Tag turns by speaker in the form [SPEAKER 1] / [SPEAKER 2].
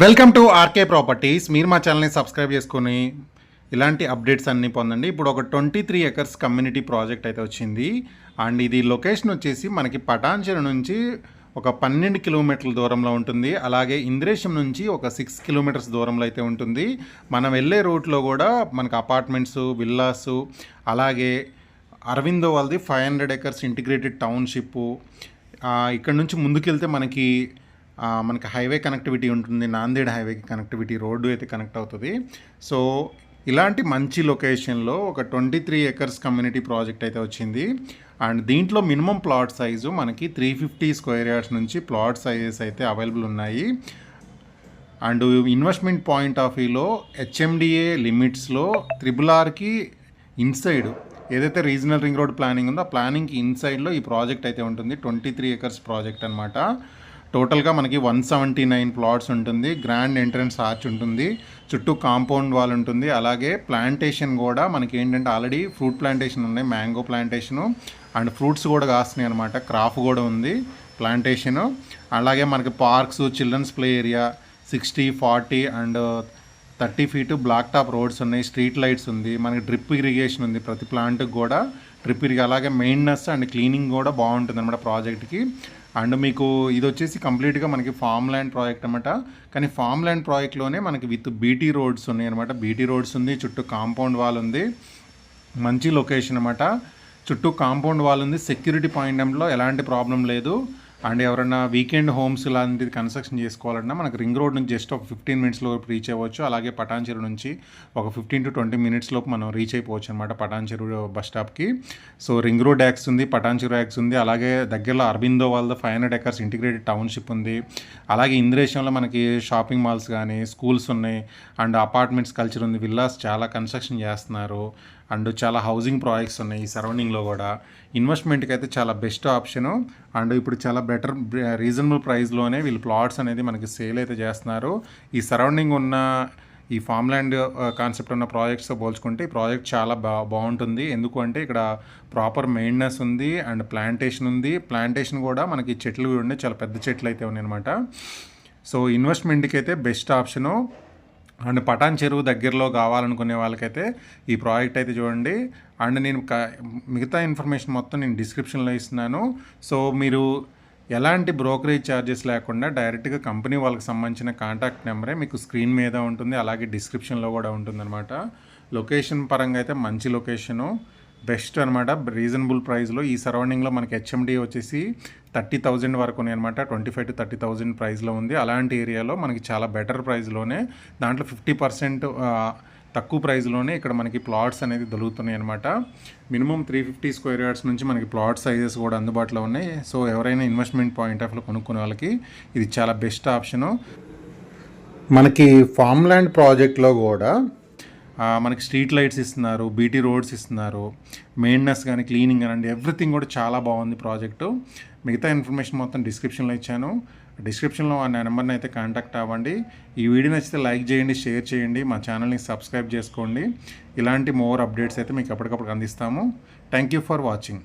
[SPEAKER 1] Welcome to RK properties. మీరు మా ఛానల్ని సబ్స్క్రైబ్ చేసుకొని ఇలాంటి అప్డేట్స్ అన్నీ పొందండి. ఇప్పుడు ఒక 23 ఎకర్స్ కమ్యూనిటీ ప్రాజెక్ట్ అయితే వచ్చింది. అండ్ ఇది లొకేషన్ వచ్చేసి మనకి పటాన్చెరు నుంచి ఒక 12 కిలోమీటర్ల దూరంలో ఉంటుంది. అలాగే ఇంద్రేశం నుంచి ఒక 6 కిలోమీటర్స్ దూరంలో అయితే ఉంటుంది. మనం వెళ్ళే రూట్లో కూడా మనకు అపార్ట్మెంట్స్, విల్లాస్, అలాగే అరవిందో వాళ్ళది 500 ఎకర్స్ ఇంటిగ్రేటెడ్ టౌన్షిప్. ఇక్కడ నుంచి ముందుకెళ్తే మనకి హైవే కనెక్టివిటీ ఉంటుంది. నాందేడ్ హైవేకి కనెక్టివిటీ, రోడ్డు అయితే కనెక్ట్ అవుతుంది. సో ఇలాంటి మంచి లొకేషన్లో ఒక 23 ఎకర్స్ కమ్యూనిటీ ప్రాజెక్ట్ అయితే వచ్చింది. అండ్ దీంట్లో మినిమం ప్లాట్ సైజు మనకి 350 స్క్వేర్ యార్డ్స్ నుంచి ప్లాట్ సైజెస్ అయితే అవైలబుల్ ఉన్నాయి. అండ్ ఇన్వెస్ట్మెంట్ పాయింట్ ఆఫ్ వ్యూలో హెచ్ఎండిఏ లిమిట్స్లో RRRకి ఇన్సైడ్ ఏదైతే రీజనల్ రింగ్ రోడ్ ప్లానింగ్ ఉందో ఆ ప్లానింగ్కి ఇన్సైడ్లో ఈ ప్రాజెక్ట్ అయితే ఉంటుంది. 23 ఎకర్స్ ప్రాజెక్ట్ అనమాట. టోటల్గా మనకి 179 ప్లాట్స్ ఉంటుంది. గ్రాండ్ ఎంట్రన్స్ ఆర్చ్ ఉంటుంది, చుట్టూ కాంపౌండ్ వాల్ ఉంటుంది. అలాగే ప్లాంటేషన్ కూడా మనకి ఏంటంటే ఆల్రెడీ ఫ్రూట్ ప్లాంటేషన్ ఉన్నాయి, మ్యాంగో ప్లాంటేషను అండ్ ఫ్రూట్స్ కూడా కాస్తున్నాయి అనమాట. క్రాప్ కూడా ఉంది ప్లాంటేషను. అలాగే మనకి parks, children's play area, 60, 40 and 30 feet black top roads ఉన్నాయి. స్ట్రీట్ లైట్స్ ఉంది, మనకి డ్రిప్ ఇరిగేషన్ ఉంది ప్రతి ప్లాంట్కి కూడా డ్రిప్ అలాగే మెయింటెనెన్స్ అండ్ క్లీనింగ్ కూడా బాగుంటుంది అనమాట ప్రాజెక్ట్కి. అండ్ మీకు ఇది వచ్చేసి కంప్లీట్గా మనకి ఫామ్ ల్యాండ్ ప్రాజెక్ట్ అనమాట. కానీ ఫామ్ ల్యాండ్ ప్రాజెక్ట్లోనే మనకి విత్ బీటీ రోడ్స్ ఉన్నాయి అనమాట. బీటీ రోడ్స్ ఉంది, చుట్టూ కాంపౌండ్ వాల్ ఉంది. మంచి లొకేషన్ అనమాట. చుట్టూ కాంపౌండ్ వాల్ ఉంది. సెక్యూరిటీ పాయింట్లో ఎలాంటి ప్రాబ్లం లేదు. అండ్ ఎవరైనా వీకెండ్ హోమ్స్ ఇలాంటిది కన్స్ట్రక్షన్ చేసుకోవాలన్నా మనకు రింగ్ రోడ్ నుంచి జస్ట్ ఒక 15 మినిట్స్లో రీచ్ అవ్వచ్చు. అలాగే పటాన్చెరు నుంచి ఒక 15 to 20 మినిట్స్లోపు మనం రీచ్ అయిపోవచ్చు అనమాట పటాన్చెరు బస్ స్టాప్కి. సో రింగ్ రోడ్ యాక్స్ ఉంది, పటాన్చెరు యాక్స్ ఉంది. అలాగే దగ్గరలో అరవిందో వాళ్ళ 500 ఎకర్స్ ఇంటిగ్రేటెడ్ టౌన్షిప్ ఉంది. అలాగే ఇంద్రేశంలో మనకి షాపింగ్ మాల్స్ కానీ స్కూల్స్ ఉన్నాయి. అండ్ అపార్ట్మెంట్స్ కల్చర్ ఉంది, విల్లాస్ చాలా కన్స్ట్రక్షన్ చేస్తున్నారు. అండ్ చాలా హౌసింగ్ ప్రాజెక్ట్స్ ఉన్నాయి ఈ సరౌండింగ్లో కూడా. ఇన్వెస్ట్మెంట్కి అయితే చాలా బెస్ట్ ఆప్షను. అండ్ ఇప్పుడు చాలా బెటర్ రీజనబుల్ ప్రైస్లోనే వీళ్ళు ప్లాట్స్ అనేది మనకి సేల్ అయితే చేస్తున్నారు. ఈ సరౌండింగ్ ఉన్న ఈ ఫామ్ ల్యాండ్ కాన్సెప్ట్ ఉన్న ప్రాజెక్ట్స్తో పోల్చుకుంటే ఈ ప్రాజెక్ట్ చాలా బాగుంటుంది. ఎందుకు అంటే ఇక్కడ ప్రాపర్ మెయింటెనెన్స్ ఉంది అండ్ ప్లాంటేషన్ ఉంది. ప్లాంటేషన్ కూడా మనకి చెట్లు ఉండే చాలా పెద్ద చెట్లు అయితే ఉన్నాయి అనమాట. సో ఇన్వెస్ట్మెంట్కి అయితే బెస్ట్ ఆప్షను. అండ్ పటాన్చెరు దగ్గరలో కావాలనుకునే వాళ్ళకైతే ఈ ప్రాజెక్ట్ అయితే చూడండి. అండ్ నేను మిగతా ఇన్ఫర్మేషన్ మొత్తం నేను డిస్క్రిప్షన్లో ఇస్తున్నాను. సో మీరు ఎలాంటి బ్రోకరేజ్ ఛార్జెస్ లేకుండా డైరెక్ట్గా కంపెనీ వాళ్ళకి సంబంధించిన కాంటాక్ట్ నెంబరే మీకు స్క్రీన్ మీద ఉంటుంది, అలాగే డిస్క్రిప్షన్లో కూడా ఉంటుందన్నమాట. లొకేషన్ పరంగా అయితే మంచి లొకేషను, బెస్ట్ అనమాట. రీజనబుల్ ప్రైస్లో ఈ సరౌండింగ్లో మనకి హెచ్ఎండి వచ్చేసి 30,000 వరకు ఉన్నాయి అనమాట. 25 to 30,000 ప్రైస్లో ఉంది. అలాంటి ఏరియాలో మనకి చాలా బెటర్ ప్రైస్లోనే, దాంట్లో 50% తక్కువ ప్రైస్లోనే ఇక్కడ మనకి ప్లాట్స్ అనేది దొరుకుతున్నాయి అనమాట. మినిమం 350 స్క్వేర్ యార్డ్స్ నుంచి మనకి ప్లాట్ సైజెస్ కూడా అందుబాటులో ఉన్నాయి. సో ఎవరైనా ఇన్వెస్ట్మెంట్ పాయింట్ ఆఫ్ వ్యూలో కొనుక్కునే వాళ్ళకి ఇది చాలా బెస్ట్ ఆప్షను. మనకి ఫామ్ ల్యాండ్ ప్రాజెక్ట్లో కూడా మనకి స్ట్రీట్ లైట్స్ ఇస్తున్నారు, బీటీ రోడ్స్ ఇస్తున్నారు, మెయింటెనెన్స్ కానీ క్లీనింగ్ కానీ ఎవ్రీథింగ్ కూడా చాలా బాగుంది ప్రాజెక్టు. మిగతా ఇన్ఫర్మేషన్ మొత్తం డిస్క్రిప్షన్లో ఇచ్చాను. డిస్క్రిప్షన్లో ఆ నెంబర్ని అయితే కాంటాక్ట్ అవ్వండి. ఈ వీడియో నచ్చితే లైక్ చేయండి, షేర్ చేయండి, మా ఛానల్ని సబ్స్క్రైబ్ చేసుకోండి. ఇలాంటి మోర్ అప్డేట్స్ అయితే మీకు ఎప్పటికప్పుడు అందిస్తాము. Thank you for watching.